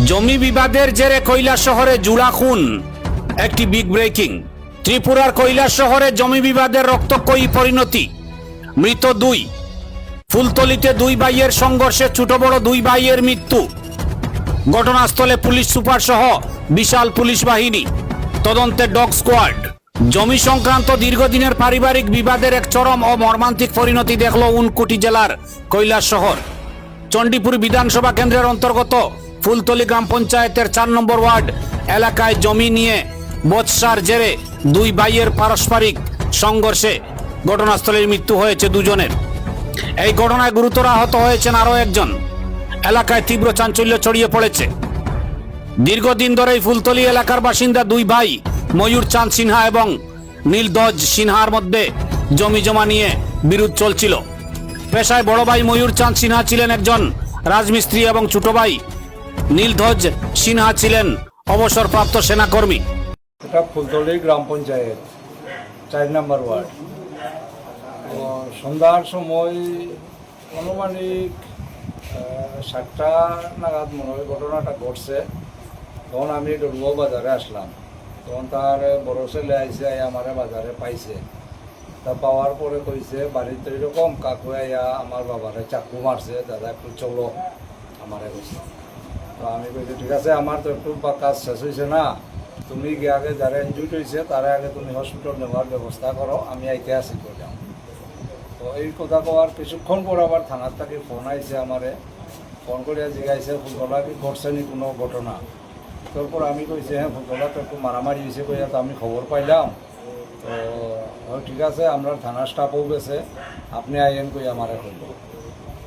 জমি বিবাদের জেরে কৈলাস শহরে জুড়া খুন। একটি বিগ ব্রেকিং। ত্রিপুরার কৈলাস শহরে জমি বিবাদের রক্তক্ষয়ী পরিণতি। মৃত দুই। ফুলতলিতে দুই ভাইয়ের সংঘর্ষে ছোট বড় দুই ভাইয়ের মৃত্যু। ঘটনাস্থলে পুলিশ সুপার সহ বিশাল পুলিশ বাহিনী, তদন্তে ডগ স্কোয়াড। জমি সংক্রান্ত দীর্ঘদিনের পারিবারিক বিবাদের এক চরম ও মর্মান্তিক পরিণতি দেখল ঊনকোটি জেলার কৈলাস শহর। চণ্ডীপুর বিধানসভা কেন্দ্রের অন্তর্গত ফুলতলি গ্রাম পঞ্চায়েতের 4 নম্বর ওয়ার্ড এলাকায় জমি নিয়ে বচসার জেরে দুই ভাইয়ের পারস্পরিক সংঘর্ষে ঘটনাস্থলের মৃত্যু হয়েছে দুজনের। এই ঘটনায় গুরুতর আহত হয়েছেন আরো একজন। এলাকায় তীব্র চাঞ্চল্য ছড়িয়ে পড়েছে। দীর্ঘদিন ধরেই ফুলতলি এলাকার বাসিন্দা দুই ভাই ময়ূর চাঁদ সিনহা এবং নীলধ্বজ সিনহার মধ্যে জমি জমা নিয়ে বিরোধ চলছিল। পেশায় বড় ভাই ময়ূর চাঁদ সিনহা ছিলেন একজন রাজমিস্ত্রি এবং ছোট ভাই নীলধ্বজ সিনহা ছিলেন অবসরপ্রাপ্ত সেনাকর্মী। এটা ফুলতলি গ্রাম পঞ্চায়েত 4 নম্বর ওয়ার্ড। সন্ধ্যার সময় আনুমানিক 7টা নাগাদ মনে হয় ঘটনাটা ঘটছে। তখন আমি ডলুয়া বাজারে আসলাম। তখন তার বড় ছেলে আইসে আমার বাজারে পাইছে। তা পাওয়ার পরে কইছে বাড়িতে এরকম কাকু আইয়া আমার বাবারে চাকু মারছে, দাদা একটু চলো আমারে কইছে। তো আমি কইছি ঠিক আছে, আমার তো একটু কাজ শেষ হয়েছে না, তুমি গিয়ে আগে যারা ইনজুর্ড হয়েছে তারা আগে তুমি হসপিটাল নেওয়ার ব্যবস্থা করো, আমি আইতে আসি করলাম। তো এই কথা কওয়ার কিছুক্ষণ পর আবার থানার থেকে ফোন আইছে আমারে। ফোন করিয়া জিজ্ঞাসা ফুলতলা কি ঘটছে নি কোনো ঘটনা। তারপর আমি কইছি হ্যাঁ ফুলতলা তো একটু মারামারি হয়েছে কইয়া, তো আমি খবর পাইলাম। তো ঠিক আছে, আমরা থানার স্টাফও গেছে, আপনি আইন কই আমারে কইল।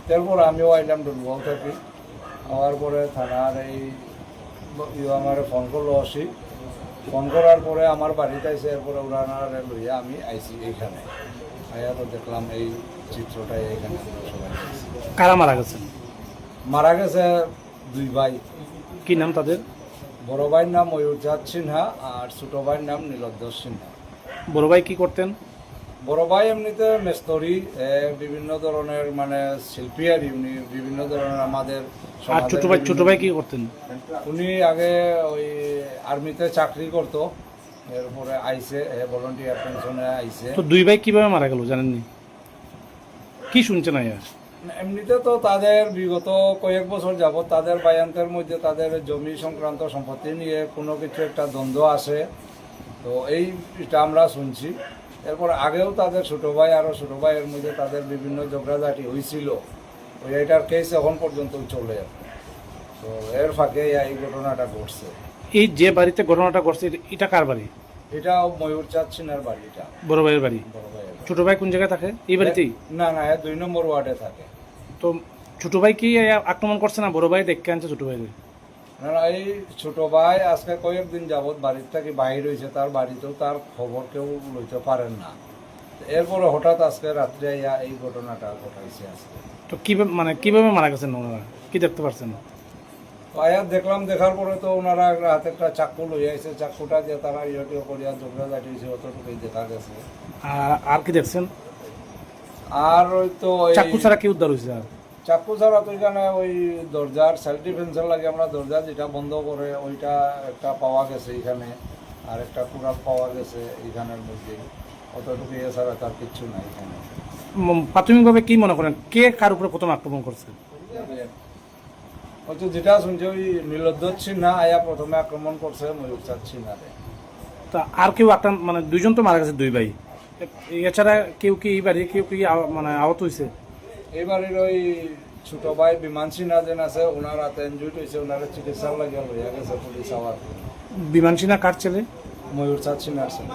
তারপর আমিও আইলাম ডলুয়াও থাকি। হওয়ার পরে থানার এই আমার ফোন করলো আসি। ফোন করার পরে আমার বাড়িতে আইসে, এরপরে ওনারে লইয়া আমি আইসি এইখানে। আইয়া তো দেখলাম এই চিত্রটাই এখানে সবাই। কারা মারা গেছেন? মারা গেছে দুই ভাই। কি নাম তাদের? বড় ভাইয়ের নাম ময়ূর চাঁদ সিনহা আর ছোট ভাইয়ের নাম নীলধ্বজ সিনহা। বড় ভাই কি করতেন? বড় ভাই এমনিতে মেস্তরি, বিভিন্ন ধরনের মানে শিল্পী আর বিভিন্ন ধরনের আমাদের। আর ছোট ভাই কি করতেন? উনি আগে ওই আর্মিতে চাকরি করতো, এরপরে আইসে ভলান্টিয়ার পেনশনে আইসে। তো দুই ভাই কিভাবে মারা গেল জানেননি? কি শুনছেন আয়া? এমনিতে তো তাদের বিগত কয়েক বছর যাবৎ তাদের বায়ান্তের মধ্যে তাদের জমি সংক্রান্ত সম্পত্তি নিয়ে কোনো কিছু একটা দ্বন্দ্ব আসে। তো এইটা আমরা শুনছি। এরপর আগেও তাদের ছোট ভাই আরও ছোট ভাইয়ের মধ্যে তাদের বিভিন্ন ঝগড়াঝাটি হয়েছিল। ওই এটার কেস এখন পর্যন্ত চলে। তো এর ফাঁকে এই ঘটনাটা ঘটছে। এই যে বাড়িতে ঘটনাটা ঘটছে এটা কার বাড়ি? এটা ময়ূর চাঁদ সিনহার বাড়ি। এটা বড় ভাইয়ের বাড়ি। বড় ভাইয়ের বাড়ি। ছোট ভাই কোন জায়গায় থাকে? এই বাড়িতেই? না না, 2 নম্বর ওয়ার্ডে থাকে। তো ছোট ভাই কি আক্রমণ করছে না বড় ভাই দেখে আনছে ছোট ভাই? না না, এই ছোট ভাই আজকে কয়েকদিন যাবৎ বাড়ির থেকে বাইর হয়েছে, তার বাড়িতেও তার খবর কেউ লইতে পারেন না। এরপরে হঠাৎ আজকে রাত্রে এই ঘটনাটা ঘটাইছে আজকে। তো কিভাবে মারা গেছেন ওনারা? কি দেখতে পারছেন? আয়া দেখলাম, দেখার পরে তো ওনারা হাতে একটা চাকু লই আইছে, চাকুটা দিয়ে তারা ইয়েটিও করিয়া ঝগড়া ঝাঁটিয়েছে, অতটুকুই দেখা গেছে। আর কি দেখছেন? আর ওই তো চাকু ছাড়া কি উদ্ধার হয়েছে? আর চাকু ছাড়া তো এখানে ওই দরজার সেলফ ডিফেন্সের লাগে আমরা দরজা যেটা বন্ধ করে ওইটা একটা পাওয়া গেছে এখানে, আর একটা কুড়াল পাওয়া গেছে এইখানের মধ্যে। অতটুকু এছাড়া তার কিচ্ছু নাই এখানে। প্রাথমিকভাবে কি মনে করেন কে কার উপরে প্রথম আক্রমণ করছে? হয়তো যেটা শুনছি ওই নীলধ্বজ সিনহা আয়া প্রথমে আক্রমণ করছে ময়ূর চাঁদ সিনহারে। তা আর কেউ দুইজন তো মারা গেছে, দুই ভাই। এছাড়া কেউ কি এই বাড়ি কেউ কি আহত হয়েছে? এইবারের ওই ছোট ভাই বিমান সিনহা যেন আছে, ওনার হাতে ইনজুর্ড হয়েছে, ওনারা চিকিৎসার লাগিয়ে লইয়া গেছে পুলিশ আওয়ার। বিমান সিনহা কার ছেলে? ময়ূর চাঁদ সিনহার ছেলে।